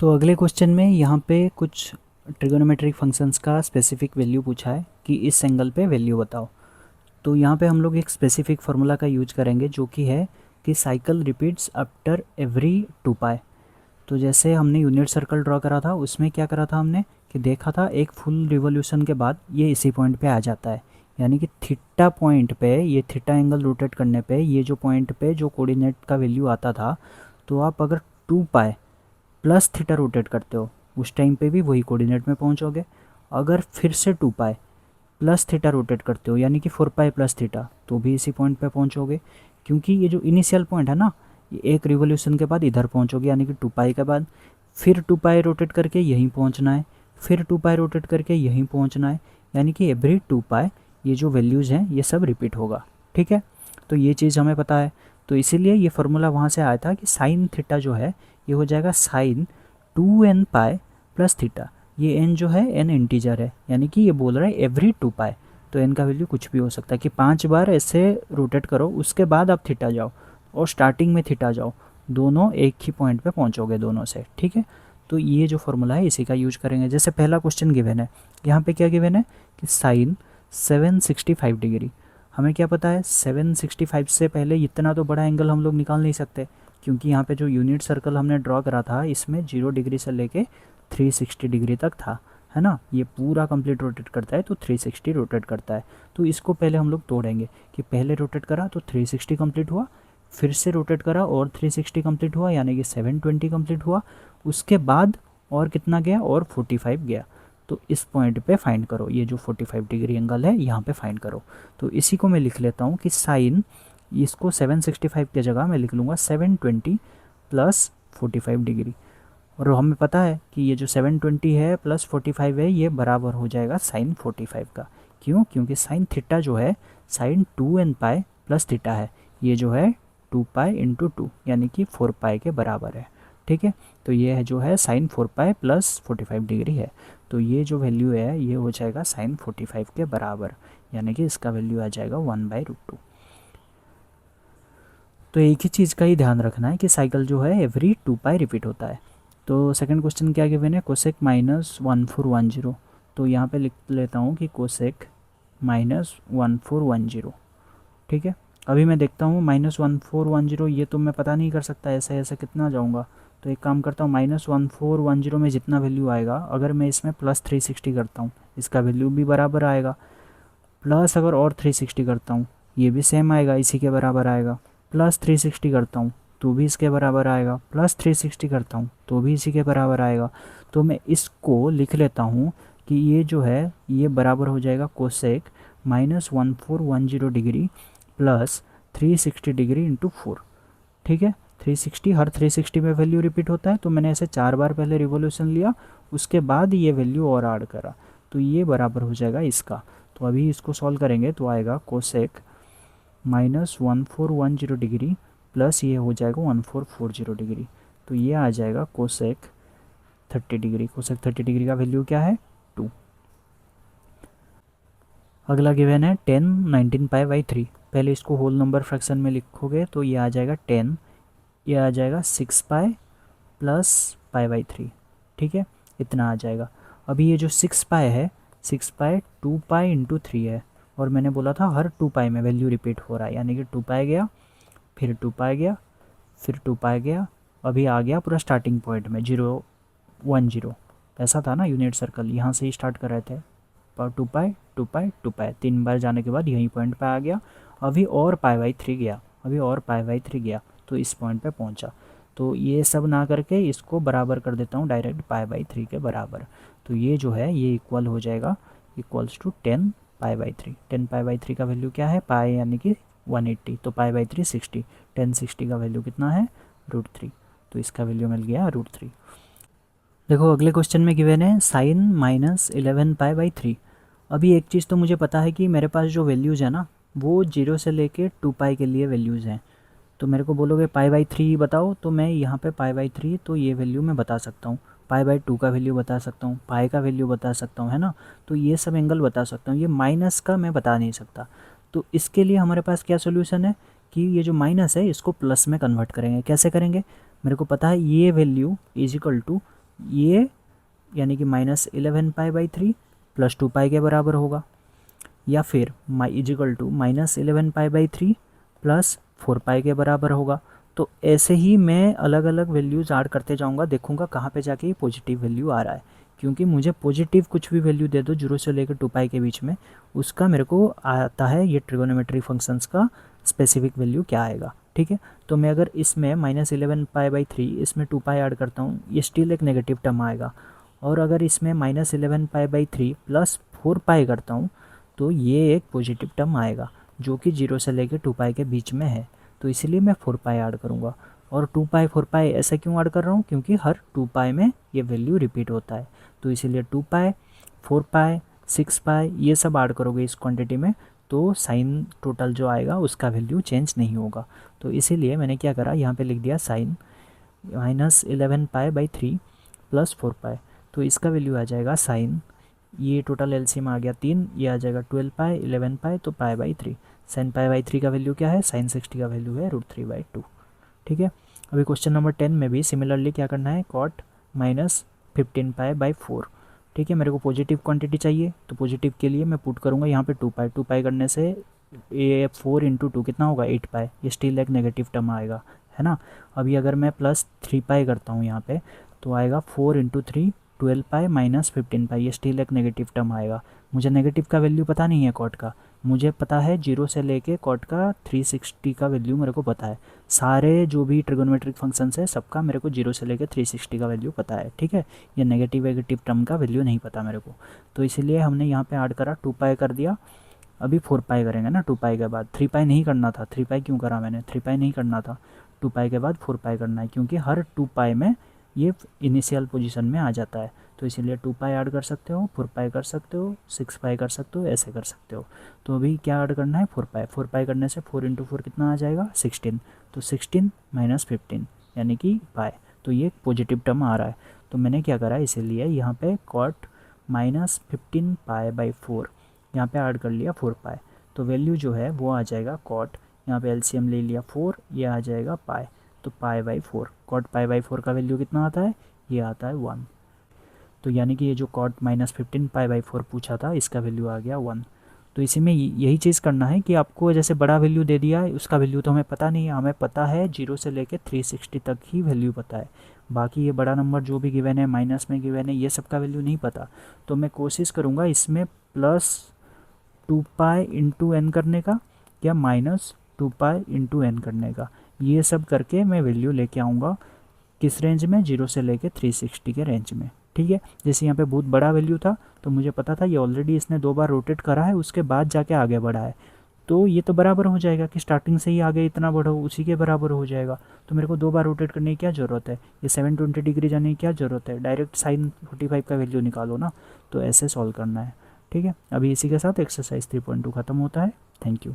तो अगले क्वेश्चन में यहाँ पे कुछ ट्रिगोनोमेट्रिक फंक्शंस का स्पेसिफिक वैल्यू पूछा है कि इस एंगल पे वैल्यू बताओ। तो यहाँ पे हम लोग एक स्पेसिफिक फार्मूला का यूज करेंगे जो कि है कि साइकिल रिपीट्स आफ्टर एवरी 2 पाई। तो जैसे हमने यूनिट सर्कल ड्रॉ करा था उसमें क्या करा था हमने कि देखा था एक फुल रिवॉल्यूशन के बाद ये इसी पॉइंट पे आ जाता है, यानी कि थीटा पॉइंट पे ये थीटा एंगल रोटेट करने पे ये जो पॉइंट पे जो कोऑर्डिनेट का वैल्यू आता था, तो आप अगर 2 पाई प्लस थीटा रोटेट करते हो उस टाइम पे भी वही कोऑर्डिनेट में पहुंचोगे। अगर फिर से 2 पाई प्लस थीटा रोटेट करते हो यानी कि 4 पाई प्लस थीटा तो भी इसी पॉइंट पे पहुंचोगे, क्योंकि ये जो इनिशियल पॉइंट है ना, ये एक रिवोल्यूशन के बाद इधर पहुंचोगे यानी कि 2 पाई के बाद फिर 2 पाई रोटेट करके यहीं पहुंचना है, फिर 2 पाई रोटेट करके यहीं पहुंचना है, यानी कि एवरी 2 पाई ये जो वैल्यूज़ हैं ये सब रिपीट होगा। ठीक है, तो ये चीज़ हमें पता है। तो इसीलिए ये फार्मूला वहाँ से आया था कि साइन थीटा जो है ये हो जाएगा sine 2n pi plus theta. ये n जो है n इंटीजर है, यानी कि ये बोल रहा है एवरी 2 पाई। तो n का वैल्यू कुछ भी हो सकता है कि 5 बार ऐसे रोटेट करो उसके बाद आप थीटा जाओ और स्टार्टिंग में थीटा जाओ, दोनों एक ही पॉइंट पे पहुंचोगे दोनों से। ठीक है, तो ये जो फार्मूला है इसी का यूज करेंगे। जैसे पहला क्वेश्चन गिवन है, यहाँ पे क्या गिवन है कि साइन 765 डिग्री। हमें क्या पता है 765 से पहले इतना तो बड़ा एंगल हम लोग निकाल नहीं सकते, क्योंकि यहाँ पे जो यूनिट सर्कल हमने ड्रॉ करा था इसमें 0 डिग्री से लेके 360 डिग्री तक था, है ना। ये पूरा कंप्लीट रोटेट करता है तो 360 रोटेट करता है। तो इसको पहले हम लोग तोड़ेंगे कि पहले रोटेट करा तो 360 कंप्लीट हुआ, फिर से रोटेट करा और 360 कंप्लीट हुआ यानी कि 720 कंप्लीट हुआ, उसके बाद और कितना गया और 45 गया। तो इस पॉइंट पे फाइंड करो, ये जो 45 डिग्री एंगल है यहाँ पे फाइंड करो। तो इसी को मैं लिख लेता हूँ कि साइन, इसको 765 की जगह मैं लिख लूँगा 720 प्लस 45 डिग्री। और हमें पता है कि ये जो 720 है प्लस 45 है ये बराबर हो जाएगा साइन 45 का। क्यों? क्योंकि साइन थीटा जो है sign 2n pi plus theta है, ये जो है 2 पाई इंटू 2 यानी कि 4 पाई के बराबर है। ठीक है, तो ये है जो है साइन 4 पाई प्लस 45 डिग्री है। तो ये जो वैल्यू है ये हो जाएगा साइन 45 के बराबर, यानी कि इसका वैल्यू आ जाएगा 1/√2। तो एक ही चीज़ का ही ध्यान रखना है कि साइकिल जो है एवरी 2 पाई रिपीट होता है। तो सेकंड क्वेश्चन क्या गिवन है, कोसेक -1410। तो यहाँ पे लिख लेता हूँ कि कोसेक -1410। ठीक है, अभी मैं देखता हूँ -1410 ये तो मैं पता नहीं कर सकता ऐसे ऐसे कितना जाऊँगा। तो एक काम करता हूँ -1410 में जितना वैल्यू आएगा अगर मैं इसमें प्लस 360 करता हूँ इसका वैल्यू भी बराबर आएगा, प्लस अगर और 360 करता हूँ ये भी सेम आएगा, इसी के बराबर आएगा, प्लस 360 करता हूँ तो भी इसके बराबर आएगा, प्लस 360 करता हूँ तो भी इसी के बराबर आएगा। तो मैं इसको लिख लेता हूँ कि ये जो है ये बराबर हो जाएगा cosec -1410 degree plus 360 degree into 4। ठीक है, 360 हर 360 में वैल्यू रिपीट होता है, तो मैंने ऐसे 4 बार पहले रिवोल्यूशन लिया उसके बाद ये वैल्यू और ऐड करा, तो ये बराबर हो जाएगा इसका। तो अभी इसको सॉल्व करेंगे तो आएगा कोसेक -1410 डिग्री प्लस ये हो जाएगा 1440 डिग्री, तो ये आ जाएगा कोसेक 30 डिग्री। कोसेक 30 डिग्री का वैल्यू क्या है 2। अगला गिवन है 10 19 पाई/3। पहले इसको होल नंबर फ्रैक्शन में लिखोगे तो ये आ जाएगा 10, ये आ जाएगा 6 पाई प्लस पाई/3। ठीक है, इतना आ जाएगा। अभी ये जो 6 पाई है 6 पाई 2 पाई इंटू 3 है, और मैंने बोला था हर 2 पाई में वैल्यू रिपीट हो रहा है, यानी कि 2 पाई गया फिर 2 पाई गया फिर 2 पाई गया, अभी आ गया पूरा स्टार्टिंग पॉइंट में 0 1 0। ऐसा था ना यूनिट सर्कल, यहाँ से ही स्टार्ट कर रहे थे पर 2 पाई 2 पाई 2 पाई 3 बार जाने के बाद यहीं पॉइंट पे आ गया। अभी और पाई/3 गया, अभी और पाई/3 गया तो इस पॉइंट पे पहुंचा। तो ये सब ना करके इसको बराबर कर देता हूँ डायरेक्ट पाई/3 के बराबर। तो ये जो है ये इक्वल हो जाएगा इक्वल्स टू 10 पाई/3। 10 पाई/3 का वैल्यू क्या है पाई यानी कि 180, तो पाई/3 60, 1060 का वैल्यू कितना है √3, तो इसका वैल्यू मिल गया √3। देखो अगले क्वेश्चन में गिवन है साइन -11 पाई/3। अभी एक चीज़ तो मुझे पता है कि मेरे पास जो वैल्यूज़ है ना वो 0 से लेके 2 पाई के लिए वैल्यूज़ हैं। तो मेरे को बोलोगे पाई/3 बताओ, तो मैं यहाँ पे पाई/3 तो ये वैल्यू मैं बता सकता हूँ, पाई/2 का वैल्यू बता सकता हूँ, पाई का वैल्यू बता सकता हूँ, है ना। तो ये सब एंगल बता सकता हूँ, ये माइनस का मैं बता नहीं सकता। तो इसके लिए हमारे पास क्या सोल्यूशन है कि ये जो माइनस है इसको प्लस में कन्वर्ट करेंगे। कैसे करेंगे, मेरे को पता है ये वैल्यू इज इक्वल टू ये यानी कि -11π/3 + 2π के बराबर होगा, या फिर -11π/3 + 4π के बराबर होगा। तो ऐसे ही मैं अलग अलग वैल्यूज़ ऐड करते जाऊंगा, देखूंगा कहाँ पे जाके ये पॉजिटिव वैल्यू आ रहा है, क्योंकि मुझे पॉजिटिव कुछ भी वैल्यू दे दो 0 से लेकर 2π के बीच में, उसका मेरे को आता है ये ट्रिगोनोमेट्री फंक्शंस का स्पेसिफिक वैल्यू क्या आएगा। ठीक है, तो मैं अगर इसमें -11π/3 इसमें 2π ऐड करता हूँ, ये स्टिल एक नेगेटिव टर्म आएगा। और अगर इसमें -11π/3 + 4π करता हूँ तो ये एक पॉजिटिव टर्म आएगा जो कि 0 से लेकर 2π के बीच में है। तो इसलिए मैं 4π ऐड करूँगा। और 2π 4π ऐसा क्यों ऐड कर रहा हूँ, क्योंकि हर 2π में ये वैल्यू रिपीट होता है। तो इसीलिए 2π 4π 6π ये सब ऐड करोगे इस क्वांटिटी में, तो साइन टोटल जो आएगा उसका वैल्यू चेंज नहीं होगा। तो इसीलिए मैंने क्या करा, यहाँ पे लिख दिया साइन -11π/3 + 4π। तो इसका वैल्यू आ जाएगा साइन, ये टोटल एलसीएम आ गया 3, ये आ जाएगा 12π 11π, तो π/3। साइन π/3 का वैल्यू क्या है, साइन 60 का वैल्यू है √3/2। ठीक है, अभी क्वेश्चन नंबर 10 में भी सिमिलरली क्या करना है, कॉट -15π/4। ठीक है, मेरे को पॉजिटिव क्वांटिटी चाहिए, तो पॉजिटिव के लिए मैं पुट करूँगा यहाँ पे 2π करने से ये 4 × 2 कितना होगा 8π, ये स्टिल एक नेगेटिव टर्म आएगा, है ना। अभी अगर मैं +3π करता हूँ यहाँ पे, तो आएगा 4 × 3 12π -15π, ये स्टिल एक नेगेटिव टर्म आएगा। मुझे नेगेटिव का वैल्यू पता नहीं है कॉट का, मुझे पता है 0 से लेके कॉट का 360 का वैल्यू मेरे को पता है। सारे जो भी ट्रिगोनोमेट्रिक फंक्शंस है सबका मेरे को 0 से लेके 360 का वैल्यू पता है। ठीक है, ये नेगेटिव टर्म का वैल्यू नहीं पता मेरे को, तो इसीलिए हमने यहाँ पे ऐड करा 2π कर दिया। अभी 4π करेंगे ना 2π के बाद, 3π नहीं करना था। 3π क्यों करा मैंने, 3π नहीं करना था, 2π के बाद 4π करना है, क्योंकि हर 2π में ये इनिशियल पोजीशन में आ जाता है। तो इसीलिए 2π ऐड कर सकते हो, 4π कर सकते हो, 6π कर सकते हो, ऐसे कर सकते हो। तो अभी क्या ऐड करना है, 4π। 4π करने से 4 × 4 कितना आ जाएगा 16, तो 16 - 15 यानी कि π। तो ये पॉजिटिव टर्म आ रहा है, तो मैंने क्या करा, इसीलिए यहाँ पे कॉट -15π/4 यहाँ पे ऐड कर लिया 4π। तो वैल्यू जो है वो आ जाएगा कॉट, यहाँ पे एलसीएम ले लिया 4, ये आ जाएगा π, तो π/4। कॉट π/4 का वैल्यू कितना आता है, ये आता है 1। तो यानी कि ये जो कॉट -15π/4 पूछा था इसका वैल्यू आ गया 1। तो इसी में यही चीज़ करना है कि आपको जैसे बड़ा वैल्यू दे दिया है, उसका वैल्यू तो हमें पता नहीं है, हमें पता है 0 से लेकर 360 तक ही वैल्यू पता है। बाकी ये बड़ा नंबर जो भी गिवन है, माइनस में गिवन है, ये सब का वैल्यू नहीं पता। तो मैं कोशिश करूँगा इसमें +2π × n करने का या -2π × n करने का, ये सब करके मैं वैल्यू लेके आऊँगा किस रेंज में, 0 से लेके 360 के रेंज में। ठीक है, जैसे यहाँ पे बहुत बड़ा वैल्यू था तो मुझे पता था ये ऑलरेडी इसने 2 बार रोटेट करा है, उसके बाद जाके आगे बढ़ा है, तो ये तो बराबर हो जाएगा कि स्टार्टिंग से ही आगे इतना बढ़ो, उसी के बराबर हो जाएगा। तो मेरे को 2 बार रोटेट करने की क्या ज़रूरत है, ये 720 डिग्री जाने की क्या ज़रूरत है, डायरेक्ट साइन 45 का वैल्यू निकालो ना। तो ऐसे सॉल्व करना है। ठीक है, अभी इसी के साथ एक्सरसाइज 3.2 खत्म होता है। Thank you.